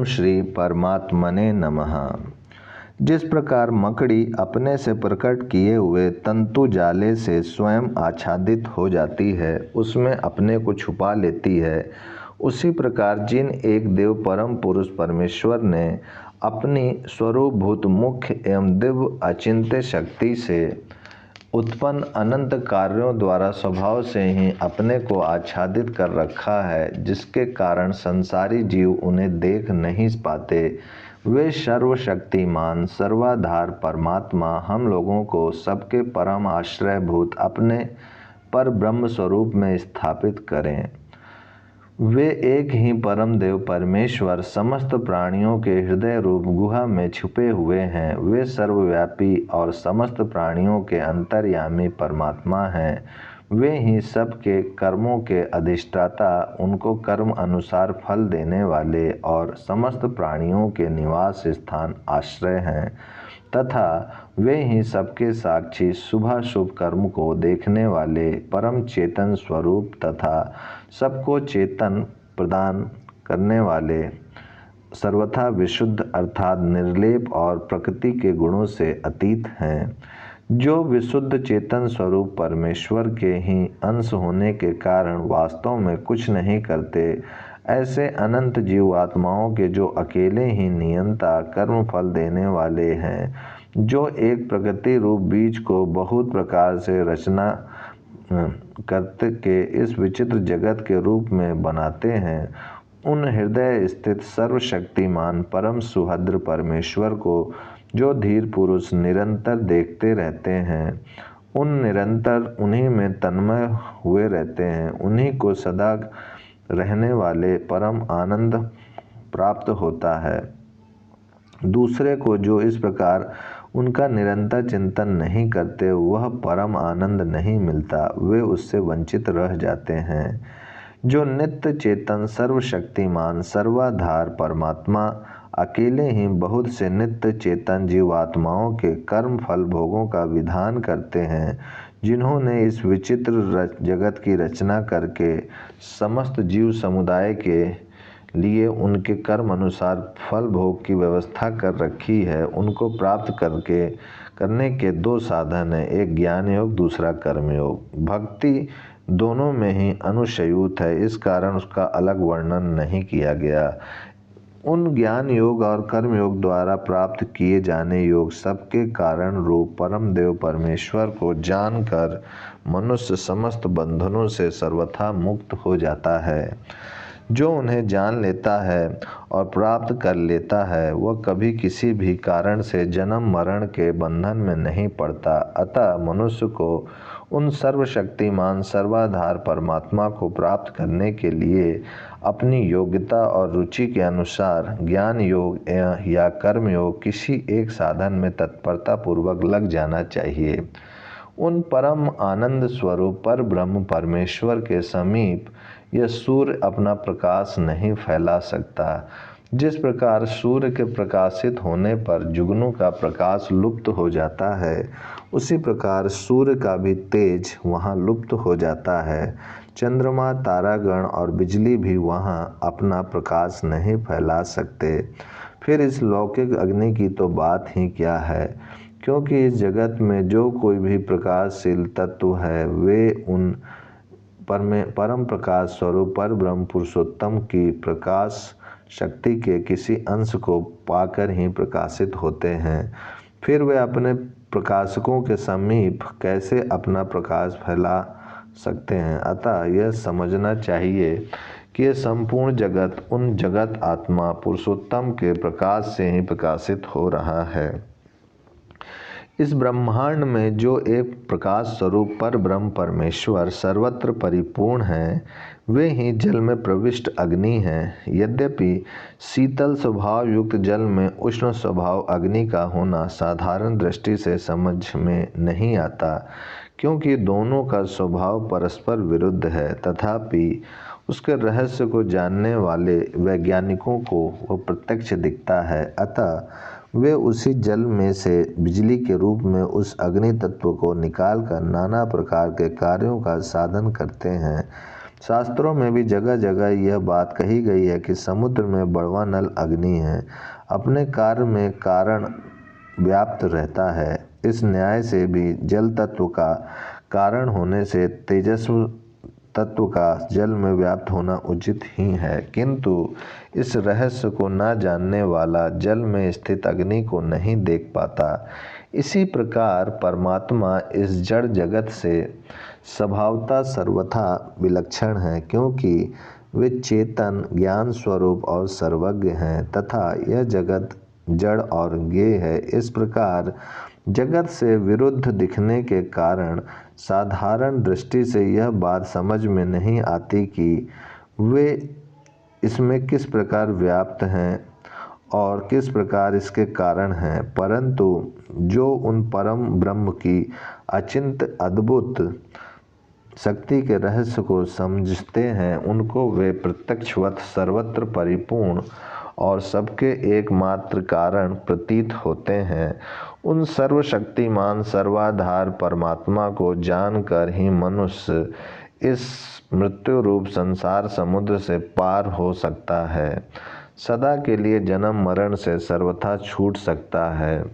श्री परमात्मने नमः। जिस प्रकार मकड़ी अपने से प्रकट किए हुए तंतु जाले से स्वयं आच्छादित हो जाती है, उसमें अपने को छुपा लेती है, उसी प्रकार जिन एक देव परम पुरुष परमेश्वर ने अपनी स्वरूपभूत मुख्य एवं दिव्य अचिंत्य शक्ति से उत्पन्न अनंत कार्यों द्वारा स्वभाव से ही अपने को आच्छादित कर रखा है, जिसके कारण संसारी जीव उन्हें देख नहीं पाते, वे सर्वशक्तिमान सर्वाधार परमात्मा हम लोगों को सबके परम आश्रयभूत अपने पर ब्रह्म स्वरूप में स्थापित करें। वे एक ही परम देव परमेश्वर समस्त प्राणियों के हृदय रूप गुहा में छुपे हुए हैं। वे सर्वव्यापी और समस्त प्राणियों के अंतर्यामी परमात्मा हैं। वे ही सबके कर्मों के अधिष्ठाता, उनको कर्म अनुसार फल देने वाले और समस्त प्राणियों के निवास स्थान आश्रय हैं तथा वे ही सबके साक्षी शुभाशुभ कर्म को देखने वाले परम चेतन स्वरूप तथा सबको चेतन प्रदान करने वाले सर्वथा विशुद्ध अर्थात निर्लेप और प्रकृति के गुणों से अतीत हैं। जो विशुद्ध चेतन स्वरूप परमेश्वर के ही अंश होने के कारण वास्तव में कुछ नहीं करते, ऐसे अनंत जीवात्माओं के जो अकेले ही नियंता कर्म फल देने वाले हैं, जो एक प्रकृति रूप बीज को बहुत प्रकार से रचना करते के इस विचित्र जगत के रूप में बनाते हैं, उन हृदय स्थित सर्वशक्तिमान परम सुहद्र परमेश्वर को जो धीर पुरुष निरंतर देखते रहते हैं, उन निरंतर उन्हीं में तन्मय हुए रहते हैं, उन्हीं को सदा रहने वाले परम आनंद प्राप्त होता है। दूसरे को जो इस प्रकार उनका निरंतर चिंतन नहीं करते, वह परम आनंद नहीं मिलता, वे उससे वंचित रह जाते हैं। जो नित्य चेतन सर्वशक्तिमान सर्वाधार परमात्मा अकेले ही बहुत से नित्य चेतन जीवात्माओं के कर्म फल भोगों का विधान करते हैं, जिन्होंने इस विचित्र जगत की रचना करके समस्त जीव समुदाय के लिए उनके कर्म अनुसार फल भोग की व्यवस्था कर रखी है, उनको प्राप्त करने के दो साधन हैं, एक ज्ञान योग, दूसरा कर्म योग। भक्ति दोनों में ही अनुशयूत है, इस कारण उसका अलग वर्णन नहीं किया गया। उन ज्ञान योग और कर्म योग द्वारा प्राप्त किए जाने योग सबके कारण रूप परम देव परमेश्वर को जानकर मनुष्य समस्त बंधनों से सर्वथा मुक्त हो जाता है। जो उन्हें जान लेता है और प्राप्त कर लेता है, वह कभी किसी भी कारण से जन्म मरण के बंधन में नहीं पड़ता। अतः मनुष्य को उन सर्वशक्तिमान सर्वाधार परमात्मा को प्राप्त करने के लिए अपनी योग्यता और रुचि के अनुसार ज्ञान योग या कर्म योग किसी एक साधन में तत्परता पूर्वक लग जाना चाहिए। उन परम आनंद स्वरूप पर ब्रह्म परमेश्वर के समीप यह सूर्य अपना प्रकाश नहीं फैला सकता। जिस प्रकार सूर्य के प्रकाशित होने पर जुगनू का प्रकाश लुप्त हो जाता है, उसी प्रकार सूर्य का भी तेज वहाँ लुप्त हो जाता है। चंद्रमा, तारागण और बिजली भी वहाँ अपना प्रकाश नहीं फैला सकते। फिर इस लौकिक अग्नि की तो बात ही क्या है, क्योंकि इस जगत में जो कोई भी प्रकाशशील तत्व है, वे उन परम प्रकाश स्वरूप पर ब्रह्म पुरुषोत्तम की प्रकाश शक्ति के किसी अंश को पाकर ही प्रकाशित होते हैं। फिर वे अपने प्रकाशकों के समीप कैसे अपना प्रकाश फैला सकते हैं। अतः यह समझना चाहिए कि यह संपूर्ण जगत उन जगत आत्मा पुरुषोत्तम के प्रकाश से ही प्रकाशित हो रहा है। इस ब्रह्मांड में जो एक प्रकाश स्वरूप पर ब्रह्म परमेश्वर सर्वत्र परिपूर्ण हैं, वे ही जल में प्रविष्ट अग्नि हैं। यद्यपि शीतल स्वभाव युक्त जल में उष्ण स्वभाव अग्नि का होना साधारण दृष्टि से समझ में नहीं आता, क्योंकि दोनों का स्वभाव परस्पर विरुद्ध है, तथापि उसके रहस्य को जानने वाले वैज्ञानिकों को वो प्रत्यक्ष दिखता है। अतः वे उसी जल में से बिजली के रूप में उस अग्नि तत्व को निकालकर नाना प्रकार के कार्यों का साधन करते हैं। शास्त्रों में भी जगह जगह यह बात कही गई है कि समुद्र में बढ़वा नल अग्नि है, अपने कार्य में कारण व्याप्त रहता है। इस न्याय से भी जल तत्व का कारण होने से तेजस्व तत्व का जल में व्याप्त होना उचित ही है, किंतु इस रहस्य को न जानने वाला जल में स्थित अग्नि को नहीं देख पाता। इसी प्रकार परमात्मा इस जड़ जगत से स्वभावतः सर्वथा विलक्षण है, क्योंकि वे चेतन ज्ञान स्वरूप और सर्वज्ञ हैं तथा यह जगत जड़ और ज्ञेय है। इस प्रकार जगत से विरुद्ध दिखने के कारण साधारण दृष्टि से यह बात समझ में नहीं आती कि वे इसमें किस प्रकार व्याप्त हैं और किस प्रकार इसके कारण हैं, परंतु जो उन परम ब्रह्म की अचिंत अद्भुत शक्ति के रहस्य को समझते हैं, उनको वे प्रत्यक्षवत सर्वत्र परिपूर्ण और सबके एकमात्र कारण प्रतीत होते हैं। उन सर्वशक्तिमान सर्वाधार परमात्मा को जानकर ही मनुष्य इस मृत्यु रूप संसार समुद्र से पार हो सकता है, सदा के लिए जन्म मरण से सर्वथा छूट सकता है।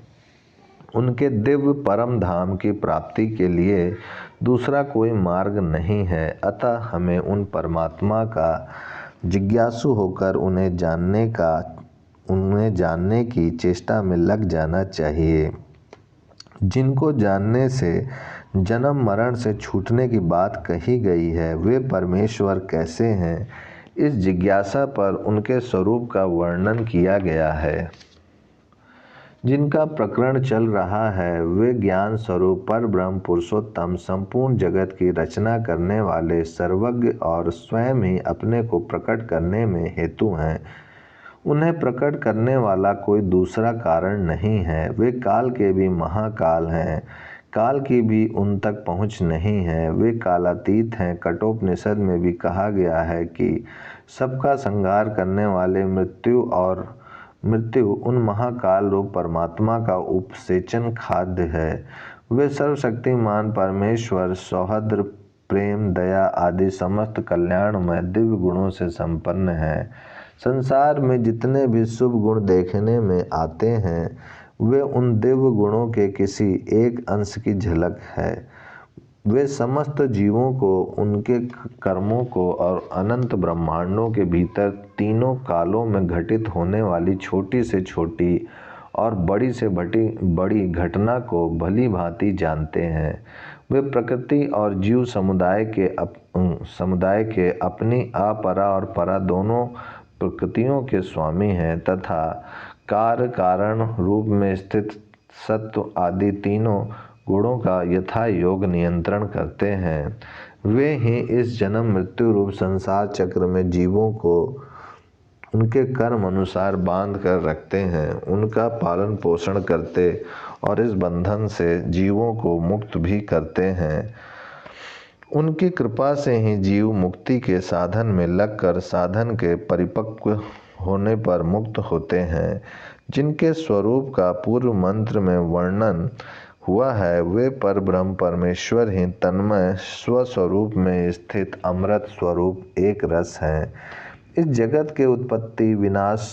उनके दिव्य परम धाम की प्राप्ति के लिए दूसरा कोई मार्ग नहीं है। अतः हमें उन परमात्मा का जिज्ञासु होकर उन्हें जानने की चेष्टा में लग जाना चाहिए। जिनको जानने से जन्म मरण से छूटने की बात कही गई है, वे परमेश्वर कैसे हैं, इस जिज्ञासा पर उनके स्वरूप का वर्णन किया गया है। जिनका प्रकरण चल रहा है वे ज्ञान स्वरूप पर ब्रह्म पुरुषोत्तम संपूर्ण जगत की रचना करने वाले सर्वज्ञ और स्वयं ही अपने को प्रकट करने में हेतु हैं। उन्हें प्रकट करने वाला कोई दूसरा कारण नहीं है। वे काल के भी महाकाल हैं, काल की भी उन तक पहुँच नहीं है। वे कालातीत हैं। कठोपनिषद में भी कहा गया है कि सबका संहार करने वाले मृत्यु उन महाकाल रूप परमात्मा का उपसेचन खाद्य है। वे सर्वशक्तिमान परमेश्वर सौहर्द प्रेम दया आदि समस्त कल्याणमय दिव्य गुणों से संपन्न है। संसार में जितने भी शुभ गुण देखने में आते हैं वे उन दिव्य गुणों के किसी एक अंश की झलक है। वे समस्त जीवों को, उनके कर्मों को और अनंत ब्रह्मांडों के भीतर तीनों कालों में घटित होने वाली छोटी से छोटी और बड़ी से बड़ी घटना को भली भांति जानते हैं। वे प्रकृति और जीव समुदाय के अपनी अपरा और परा दोनों प्रकृतियों के स्वामी हैं तथा कार्य कारण रूप में स्थित सत्व आदि तीनों गुणों का यथा योग नियंत्रण करते हैं। वे ही इस जन्म मृत्यु रूप संसार चक्र में जीवों को उनके कर्म अनुसार बांध कर रखते हैं, उनका पालन पोषण करते और इस बंधन से जीवों को मुक्त भी करते हैं। उनकी कृपा से ही जीव मुक्ति के साधन में लगकर साधन के परिपक्व होने पर मुक्त होते हैं। जिनके स्वरूप का पूर्व मंत्र में वर्णन हुआ है वे पर ब्रह्म परमेश्वर ही तन्मय स्वस्वरूप में स्थित अमृत स्वरूप एक रस हैं। इस जगत के उत्पत्ति विनाश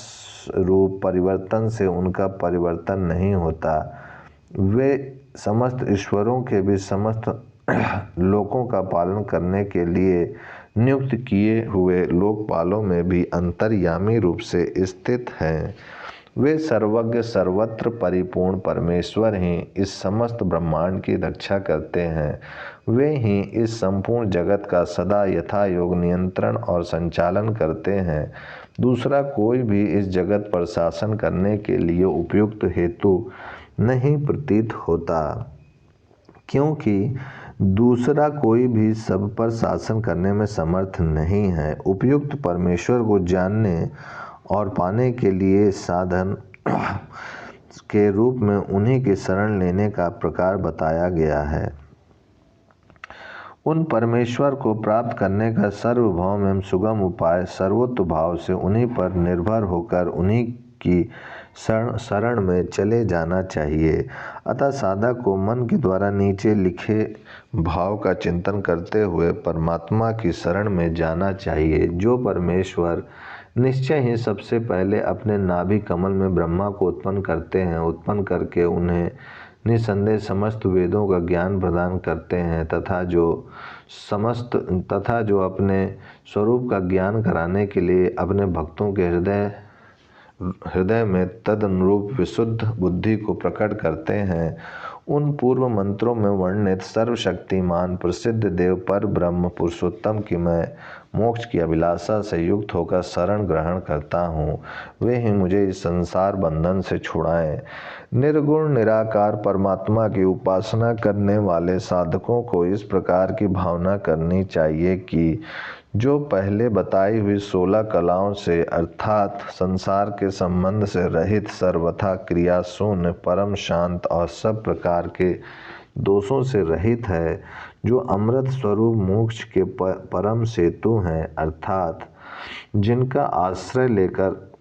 रूप परिवर्तन से उनका परिवर्तन नहीं होता। वे समस्त ईश्वरों के भी समस्त लोकों का पालन करने के लिए नियुक्त किए हुए लोकपालों में भी अंतर्यामी रूप से स्थित हैं। वे सर्वज्ञ सर्वत्र परिपूर्ण परमेश्वर ही इस समस्त ब्रह्मांड की रक्षा करते हैं। वे ही इस संपूर्ण जगत का सदा यथा योग नियंत्रण और संचालन करते हैं। दूसरा कोई भी इस जगत पर शासन करने के लिए उपयुक्त हेतु नहीं प्रतीत होता, क्योंकि दूसरा कोई भी सब पर शासन करने में समर्थ नहीं है। उपयुक्त परमेश्वर को जानने और पाने के लिए साधन के रूप में उन्हीं की शरण लेने का प्रकार बताया गया है। उन परमेश्वर को प्राप्त करने का सर्वभौम एवं सुगम उपाय सर्वोत्तम भाव से उन्हीं पर निर्भर होकर उन्हीं की शरण में चले जाना चाहिए। अतः साधक को मन के द्वारा नीचे लिखे भाव का चिंतन करते हुए परमात्मा की शरण में जाना चाहिए, जो परमेश्वर निश्चय ही सबसे पहले अपने नाभि कमल में ब्रह्मा को उत्पन्न करते हैं, उत्पन्न करके उन्हें निसंदेह समस्त वेदों का ज्ञान प्रदान करते हैं तथा जो अपने स्वरूप का ज्ञान कराने के लिए अपने भक्तों के हृदय में तदनुरूप विशुद्ध बुद्धि को प्रकट करते हैं। उन पूर्व मंत्रों में वर्णित सर्वशक्तिमान प्रसिद्ध देव पर ब्रह्म पुरुषोत्तम की मैं मोक्ष की अभिलाषा से युक्त होकर शरण ग्रहण करता हूँ, वे ही मुझे इस संसार बंधन से छुड़ाएं। निर्गुण निराकार परमात्मा की उपासना करने वाले साधकों को इस प्रकार की भावना करनी चाहिए कि जो पहले बताई हुई 16 कलाओं से अर्थात संसार के संबंध से रहित, सर्वथा क्रिया शून्य, परम शांत और सब प्रकार के दोषों से रहित है, जो अमृत स्वरूप मोक्ष के परम सेतु हैं, अर्थात जिनका आश्रय लेकर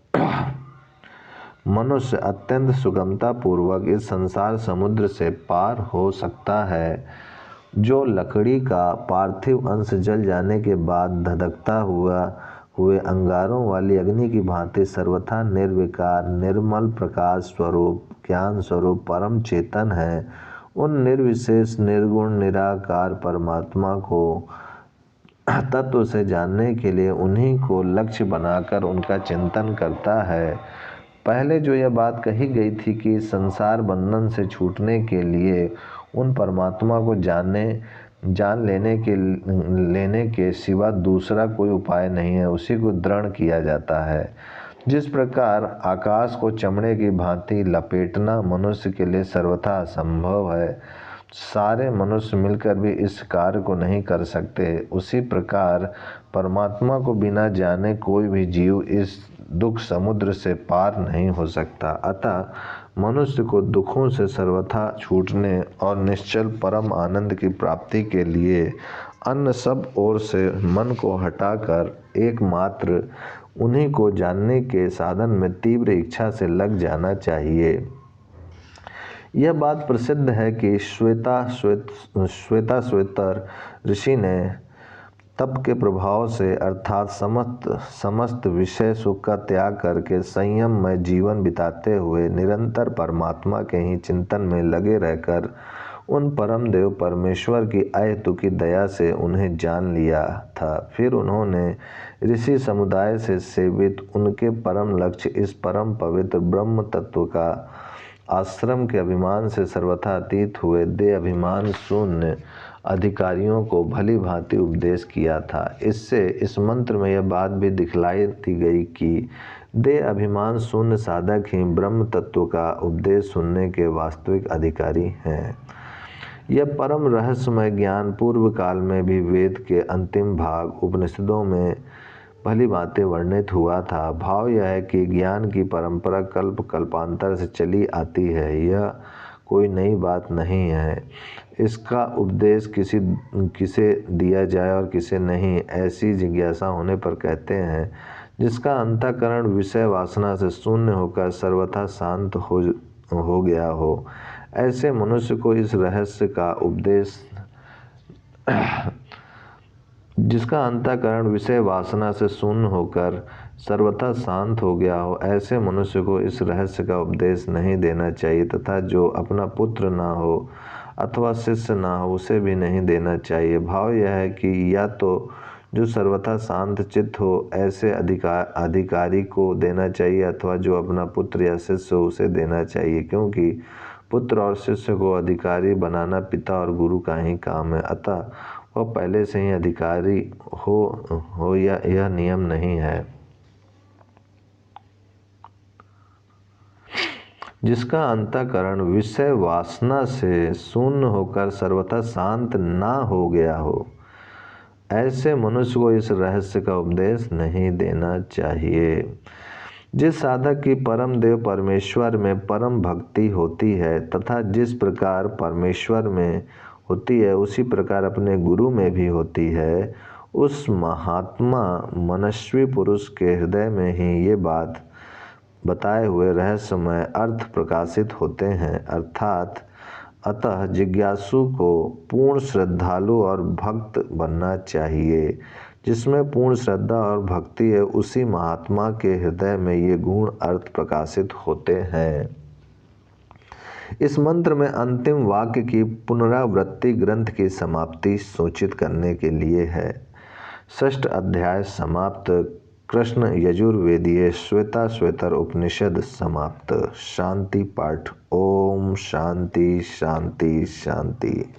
मनुष्य अत्यंत सुगमता पूर्वक इस संसार समुद्र से पार हो सकता है, जो लकड़ी का पार्थिव अंश जल जाने के बाद धधकता हुए अंगारों वाली अग्नि की भांति सर्वथा निर्विकार निर्मल प्रकाश स्वरूप ज्ञान स्वरूप परम चेतन है। उन निर्विशेष निर्गुण निराकार परमात्मा को तत्व से जानने के लिए उन्हीं को लक्ष्य बनाकर उनका चिंतन करता है। पहले जो यह बात कही गई थी कि संसार बंधन से छूटने के लिए उन परमात्मा को जान लेने के सिवा दूसरा कोई उपाय नहीं है, उसी को दृढ़ किया जाता है। जिस प्रकार आकाश को चमड़े की भांति लपेटना मनुष्य के लिए सर्वथा असंभव है, सारे मनुष्य मिलकर भी इस कार्य को नहीं कर सकते, उसी प्रकार परमात्मा को बिना जाने कोई भी जीव इस दुख समुद्र से पार नहीं हो सकता। अतः मनुष्य को दुखों से सर्वथा छूटने और निश्चल परम आनंद की प्राप्ति के लिए अन्य सब ओर से मन को हटाकर एकमात्र उन्हीं को जानने के साधन में तीव्र इच्छा से लग जाना चाहिए। यह बात प्रसिद्ध है कि श्वेताश्वेतर ऋषि ने तप के प्रभाव से अर्थात समस्त विषय सुख का त्याग करके संयम में जीवन बिताते हुए निरंतर परमात्मा के ही चिंतन में लगे रहकर उन परम देव परमेश्वर की अहेतुकी दया से उन्हें जान लिया था। फिर उन्होंने ऋषि समुदाय से सेवित उनके परम लक्ष्य इस परम पवित्र ब्रह्म तत्व का आश्रम के अभिमान से सर्वथा अतीत हुए देह अभिमान शून्य अधिकारियों को भली भांति उपदेश किया था। इससे इस मंत्र में यह बात भी दिखलाई दी गई कि देह अभिमान शून्य साधक ही ब्रह्म तत्व का उपदेश सुनने के वास्तविक अधिकारी हैं। यह परम रहस्यमय ज्ञान पूर्व काल में भी वेद के अंतिम भाग उपनिषदों में भली बातें वर्णित हुआ था। भाव यह है कि ज्ञान की परंपरा कल्पांतर से चली आती है, यह कोई नई बात नहीं है। इसका उपदेश किसे दिया जाए और किसे नहीं, ऐसी जिज्ञासा होने पर कहते हैं, जिसका अंतःकरण विषय वासना से शून्य होकर सर्वथा शांत हो गया हो, ऐसे मनुष्य को इस रहस्य का उपदेश जिसका अंतःकरण विषय वासना से शून्य होकर सर्वथा शांत हो गया हो, ऐसे मनुष्य को इस रहस्य का उपदेश नहीं देना चाहिए तथा जो अपना पुत्र ना हो अथवा शिष्य ना हो उसे भी नहीं देना चाहिए। भाव यह है कि या तो जो सर्वथा शांत चित्त हो ऐसे अधिकारी को देना चाहिए अथवा जो अपना पुत्र या शिष्य हो उसे देना चाहिए, क्योंकि पुत्र और शिष्य को अधिकारी बनाना पिता और गुरु का ही काम है। अतः वह पहले से ही अधिकारी हो यह नियम नहीं है। जिसका अंतःकरण विषय वासना से शून्य होकर सर्वथा शांत ना हो गया हो, ऐसे मनुष्य को इस रहस्य का उपदेश नहीं देना चाहिए। जिस साधक की परम देव परमेश्वर में परम भक्ति होती है तथा जिस प्रकार परमेश्वर में होती है उसी प्रकार अपने गुरु में भी होती है, उस महात्मा मनस्वी पुरुष के हृदय में ही ये बात बताए हुए रहस्यमय अर्थ प्रकाशित होते हैं। अर्थात अतः जिज्ञासु को पूर्ण श्रद्धालु और भक्त बनना चाहिए। जिसमें पूर्ण श्रद्धा और भक्ति है, उसी महात्मा के हृदय में ये गुण अर्थ प्रकाशित होते हैं। इस मंत्र में अंतिम वाक्य की पुनरावृत्ति ग्रंथ की समाप्ति सूचित करने के लिए है। षष्ठ अध्याय समाप्त। कृष्ण यजुर्वेदीय श्वेताश्वेतर उपनिषद समाप्त। शांति पाठ। ओम शांति शांति शांति।